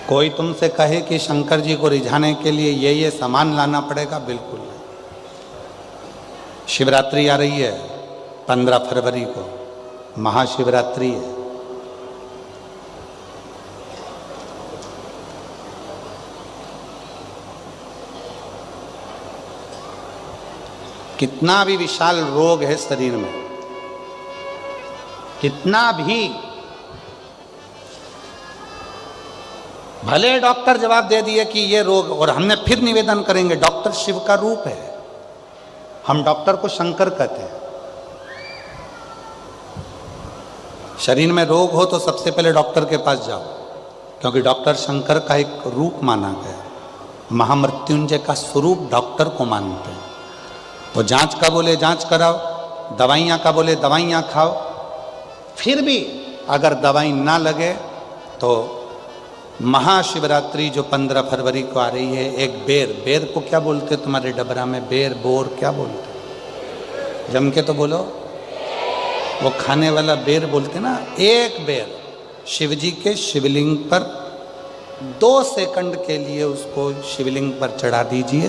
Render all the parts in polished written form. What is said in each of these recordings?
कोई तुमसे कहे कि शंकर जी को रिझाने के लिए ये सामान लाना पड़ेगा, बिल्कुल नहीं। शिवरात्रि आ रही है 15 फरवरी को, महाशिवरात्रि है। कितना भी विशाल रोग है शरीर में, कितना भी, भले डॉक्टर जवाब दे दिए कि ये रोग, और हमने फिर निवेदन करेंगे डॉक्टर शिव का रूप है, हम डॉक्टर को शंकर कहते हैं। शरीर में रोग हो तो सबसे पहले डॉक्टर के पास जाओ, क्योंकि डॉक्टर शंकर का एक रूप माना गया, महामृत्युंजय का स्वरूप डॉक्टर को मानते हैं। तो जांच का बोले जांच कराओ, दवाइयाँ का बोले दवाइयाँ खाओ, फिर भी अगर दवाई ना लगे तो महाशिवरात्रि जो 15 फरवरी को आ रही है, एक बेर, बेर को क्या बोलते तुम्हारे डबरा में, बेर बोर क्या बोलते, जम के तो बोलो, वो खाने वाला बेर बोलते ना। एक बेर शिवजी के शिवलिंग पर 2 सेकंड के लिए उसको शिवलिंग पर चढ़ा दीजिए,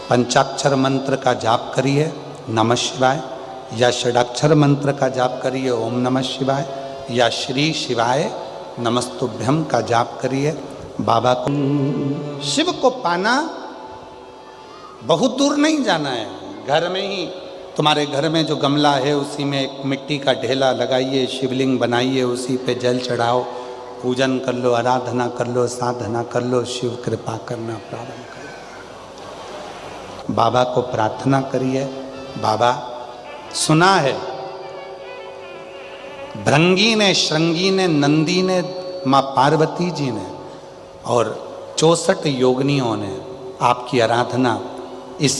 पंचाक्षर मंत्र का जाप करिए नमः शिवाय, या षडाक्षर मंत्र का जाप करिए ओम नमः शिवाय, या श्री शिवाय नमस्तुभ्यम का जाप करिए। बाबा को, शिव को पाना बहुत दूर नहीं जाना है, घर में ही, तुम्हारे घर में जो गमला है उसी में एक मिट्टी का ढेला लगाइए, शिवलिंग बनाइए, उसी पे जल चढ़ाओ, पूजन कर लो, आराधना कर लो, साधना कर लो, शिव कृपा करना प्रारंभ करो। बाबा को प्रार्थना करिए। बाबा, सुना है भृंगी ने, श्रृंगी ने, नंदी ने, माँ पार्वती जी ने और 64 योगिनियों ने आपकी आराधना इस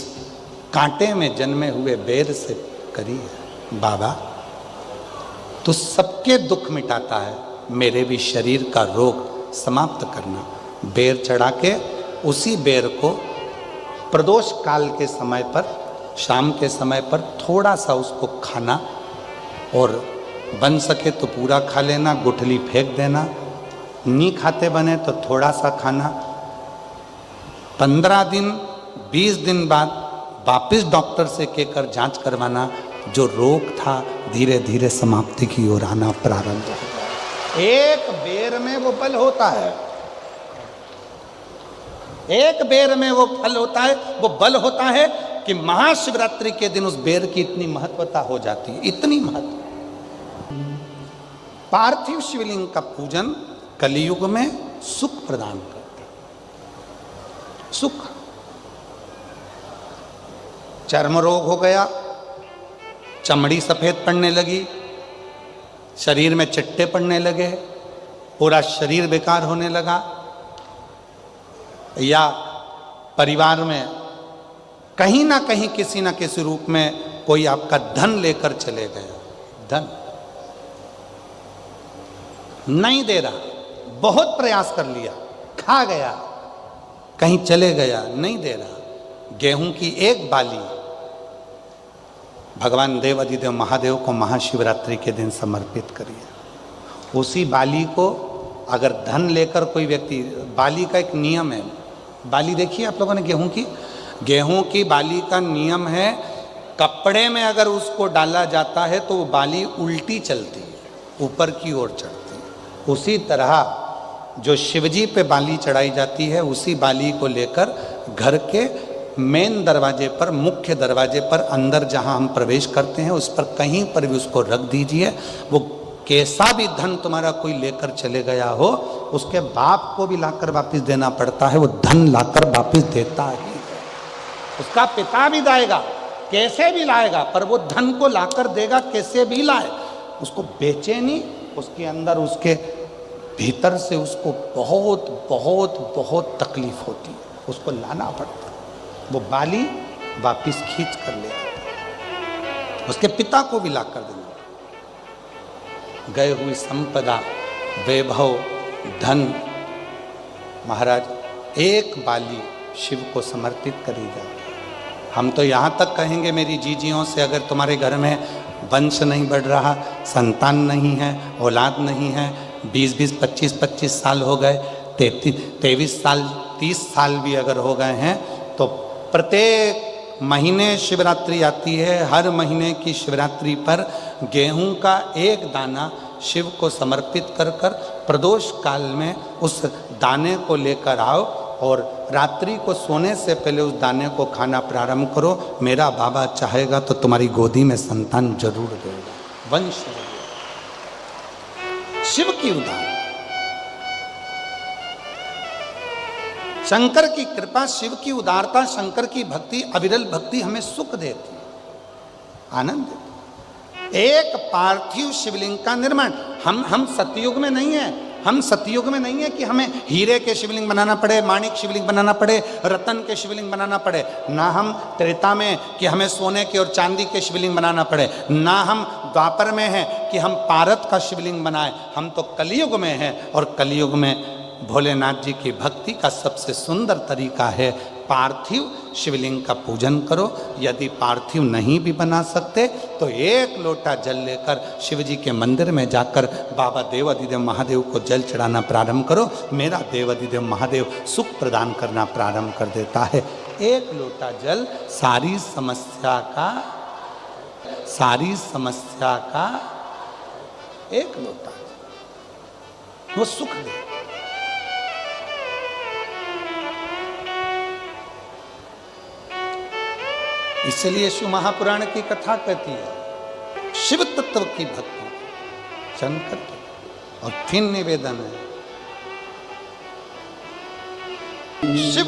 कांटे में जन्मे हुए बेर से करी है। बाबा, तो सबके दुख मिटाता है, मेरे भी शरीर का रोग समाप्त करना। बेर चढ़ा के उसी बेर को प्रदोष काल के समय पर, शाम के समय पर थोड़ा सा उसको खाना, और बन सके तो पूरा खा लेना, गुठली फेंक देना, नहीं खाते बने तो थोड़ा सा खाना। 15 दिन 20 दिन बाद वापिस डॉक्टर से कहकर जांच करवाना, जो रोग था धीरे धीरे समाप्ति की ओर आना प्रारंभ होगा। एक बेर में वो बल होता है, एक बेर में वो फल होता है, वो बल होता है कि महाशिवरात्रि के दिन उस बेर की इतनी महत्वता हो जाती है, इतनी महत्व। पार्थिव शिवलिंग का पूजन कलियुग में सुख प्रदान करता है, सुख। चर्म रोग हो गया, चमड़ी सफेद पड़ने लगी, शरीर में चिट्टे पड़ने लगे, पूरा शरीर बेकार होने लगा, या परिवार में कहीं ना कहीं किसी ना किसी रूप में कोई आपका धन लेकर चले गए, धन नहीं दे रहा, बहुत प्रयास कर लिया, खा गया, कहीं चले गया, नहीं दे रहा। गेहूं की एक बाली भगवान देव अधिदेव महादेव को महाशिवरात्रि के दिन समर्पित करिए। उसी बाली को अगर धन लेकर कोई व्यक्ति, बाली का एक नियम है, बाली देखिए आप लोगों ने गेहूं की बाली का नियम है, कपड़े में अगर उसको डाला जाता है तो वो बाली उल्टी चलती है, ऊपर की ओर चढ़ती है। उसी तरह जो शिवजी पे बाली चढ़ाई जाती है, उसी बाली को लेकर घर के मेन दरवाजे पर, मुख्य दरवाजे पर, अंदर जहां हम प्रवेश करते हैं उस पर कहीं पर भी उसको रख दीजिए। वो कैसा भी धन तुम्हारा कोई लेकर चले गया हो, उसके बाप को भी लाकर वापस देना पड़ता है, वो धन लाकर वापस देता ही है। उसका पिता भी लाएगा, कैसे भी लाएगा, पर वो धन को लाकर देगा, कैसे भी लाए, उसको बेचे नहीं, उसके अंदर, उसके भीतर से उसको बहुत बहुत बहुत तकलीफ होती है, उसको लाना पड़ता है। वो बाली वापिस खींच कर ले आता, उसके पिता को भी लाकर देना। गए हुई संपदा, वैभव, धन, महाराज एक बाली शिव को समर्पित करी जाती है। हम तो यहाँ तक कहेंगे मेरी जीजियों से, अगर तुम्हारे घर में वंश नहीं बढ़ रहा, संतान नहीं है, औलाद नहीं है, 20-20, 25-25 साल हो गए, 23 साल 30 साल भी अगर हो गए हैं तो प्रत्येक महीने शिवरात्रि आती है, हर महीने की शिवरात्रि पर गेहूं का एक दाना शिव को समर्पित कर कर प्रदोष काल में उस दाने को लेकर आओ और रात्रि को सोने से पहले उस दाने को खाना प्रारंभ करो। मेरा बाबा चाहेगा तो तुम्हारी गोदी में संतान जरूर देगा, वंश शिव की उदाहरण। शंकर की कृपा, शिव की उदारता, शंकर की भक्ति, अविरल भक्ति हमें सुख देती है, आनंद देती। एक पार्थिव शिवलिंग का निर्माण, हम सतयुग में नहीं है, हम सतयुग में नहीं है कि हमें हीरे के शिवलिंग बनाना पड़े, माणिक शिवलिंग बनाना पड़े, रतन के शिवलिंग बनाना पड़े, ना हम त्रेता में कि हमें सोने के और चांदी के शिवलिंग बनाना पड़े, ना हम द्वापर में हैं कि हम पारत का शिवलिंग बनाए। हम तो कलयुग में हैं और कलयुग में भोलेनाथ जी की भक्ति का सबसे सुंदर तरीका है पार्थिव शिवलिंग का पूजन करो। यदि पार्थिव नहीं भी बना सकते तो एक लोटा जल लेकर शिव जी के मंदिर में जाकर बाबा देवाधिदेव महादेव को जल चढ़ाना प्रारंभ करो। मेरा देवाधिदेव महादेव सुख प्रदान करना प्रारंभ कर देता है। एक लोटा जल सारी समस्या का एक लोटा वो सुख दे। इसलिए शिव महापुराण की कथा कहती है शिव तत्व की भक्ति शंकर। और फिर निवेदन है शिव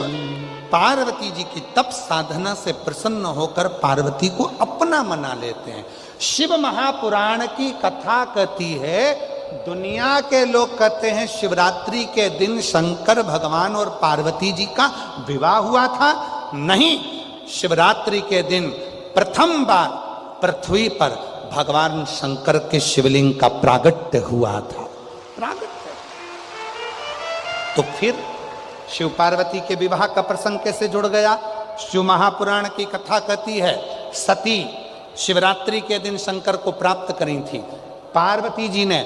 पार्वती जी की तप साधना से प्रसन्न होकर पार्वती को अपना मना लेते हैं। शिव महापुराण की कथा कहती है, दुनिया के लोग कहते हैं शिवरात्रि के दिन शंकर भगवान और पार्वती जी का विवाह हुआ था। नहीं, शिवरात्रि के दिन प्रथम बार पृथ्वी पर भगवान शंकर के शिवलिंग का प्रागट्य हुआ था। प्रागट्य तो फिर शिव पार्वती के विवाह का प्रसंग कैसे जुड़ गया? शिव महापुराण की कथा कहती है सती शिवरात्रि के दिन शंकर को प्राप्त करी थी। पार्वती जी ने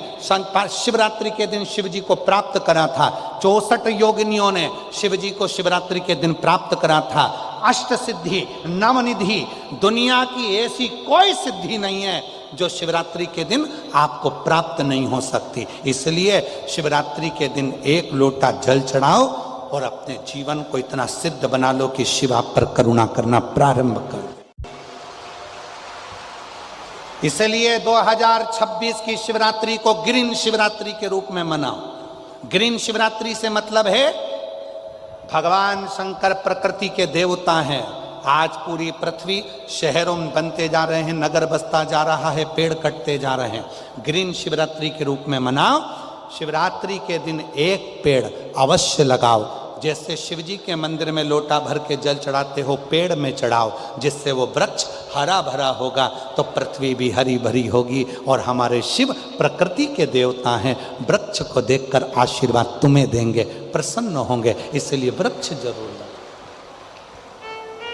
शिवरात्रि के दिन शिव जी को प्राप्त करा था। 64 योगिनियों ने शिव जी को शिवरात्रि के दिन प्राप्त करा था। अष्ट सिद्धि नवनिधि, दुनिया की ऐसी कोई सिद्धि नहीं है जो शिवरात्रि के दिन आपको प्राप्त नहीं हो सकती। इसलिए शिवरात्रि के दिन एक लोटा जल चढ़ाओ और अपने जीवन को इतना सिद्ध बना लो कि शिव आप पर करुणा करना प्रारंभ कर। इसलिए 2026 की शिवरात्रि को ग्रीन शिवरात्रि के रूप में मनाओ। ग्रीन शिवरात्रि से मतलब है भगवान शंकर प्रकृति के देवता हैं। आज पूरी पृथ्वी शहरों में बनते जा रहे हैं, नगर बसता जा रहा है, पेड़ कटते जा रहे हैं। ग्रीन शिवरात्रि के रूप में मनाओ। शिवरात्रि के दिन एक पेड़ अवश्य लगाओ। जैसे शिवजी के मंदिर में लोटा भर के जल चढ़ाते हो, पेड़ में चढ़ाओ, जिससे वो वृक्ष हरा भरा होगा तो पृथ्वी भी हरी भरी होगी। और हमारे शिव प्रकृति के देवता हैं, वृक्ष को देखकर आशीर्वाद तुम्हें देंगे, प्रसन्न होंगे। इसलिए वृक्ष जरूर लगाओ,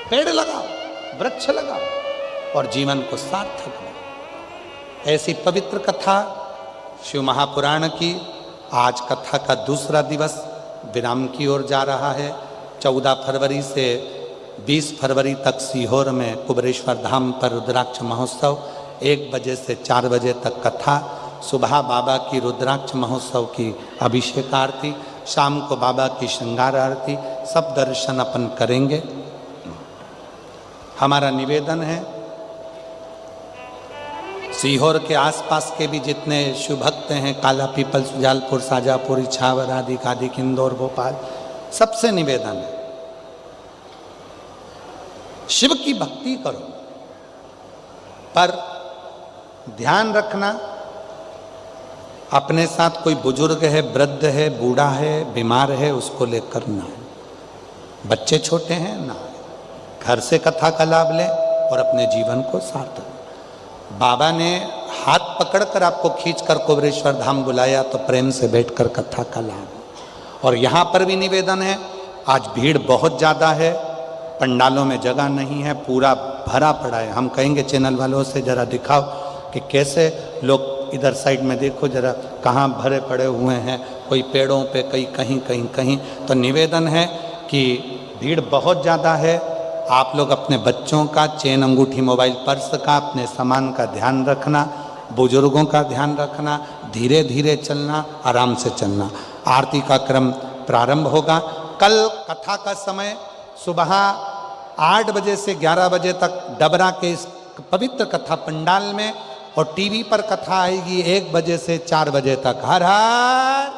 पेड़ लगाओ, वृक्ष लगाओ और जीवन को सार्थक बनाओ। ऐसी पवित्र कथा शिव महापुराण की आज कथा का दूसरा दिवस विराम की ओर जा रहा है। 14 फरवरी से 20 फरवरी तक सीहोर में कुबरेश्वर धाम पर रुद्राक्ष महोत्सव, 1 बजे से 4 बजे तक कथा। सुबह बाबा की रुद्राक्ष महोत्सव की अभिषेक आरती, शाम को बाबा की श्रृंगार आरती, सब दर्शन अपन करेंगे। हमारा निवेदन है सीहोर के आसपास के भी जितने शिव भक्त हैं, काला पीपल, सुजालपुर, साजापुर, इछावर आदि कादिक, इंदौर, भोपाल, सबसे निवेदन है शिव की भक्ति करो, पर ध्यान रखना अपने साथ कोई बुजुर्ग है, वृद्ध है, बूढ़ा है, बीमार है, उसको लेकर ना, बच्चे छोटे हैं ना, घर से कथा का लाभ लें और अपने जीवन को सार्थक। बाबा ने हाथ पकड़कर आपको खींचकर कुबरेश्वर धाम बुलाया तो प्रेम से बैठकर कथा का लाभ। और यहाँ पर भी निवेदन है, आज भीड़ बहुत ज़्यादा है, पंडालों में जगह नहीं है, पूरा भरा पड़ा है। हम कहेंगे चैनल वालों से जरा दिखाओ कि कैसे लोग इधर साइड में देखो जरा, कहाँ भरे पड़े हुए हैं, कोई पेड़ों पे, कहीं कहीं कहीं कहीं। तो निवेदन है कि भीड़ बहुत ज़्यादा है, आप लोग अपने बच्चों का, चेन अंगूठी मोबाइल पर्स का, अपने सामान का ध्यान रखना, बुजुर्गों का ध्यान रखना, धीरे धीरे चलना, आराम से चलना। आरती का क्रम प्रारंभ होगा। कल कथा का समय सुबह 8 बजे से 11 बजे तक डबरा के इस पवित्र कथा पंडाल में, और टीवी पर कथा आएगी 1 बजे से 4 बजे तक। हर हर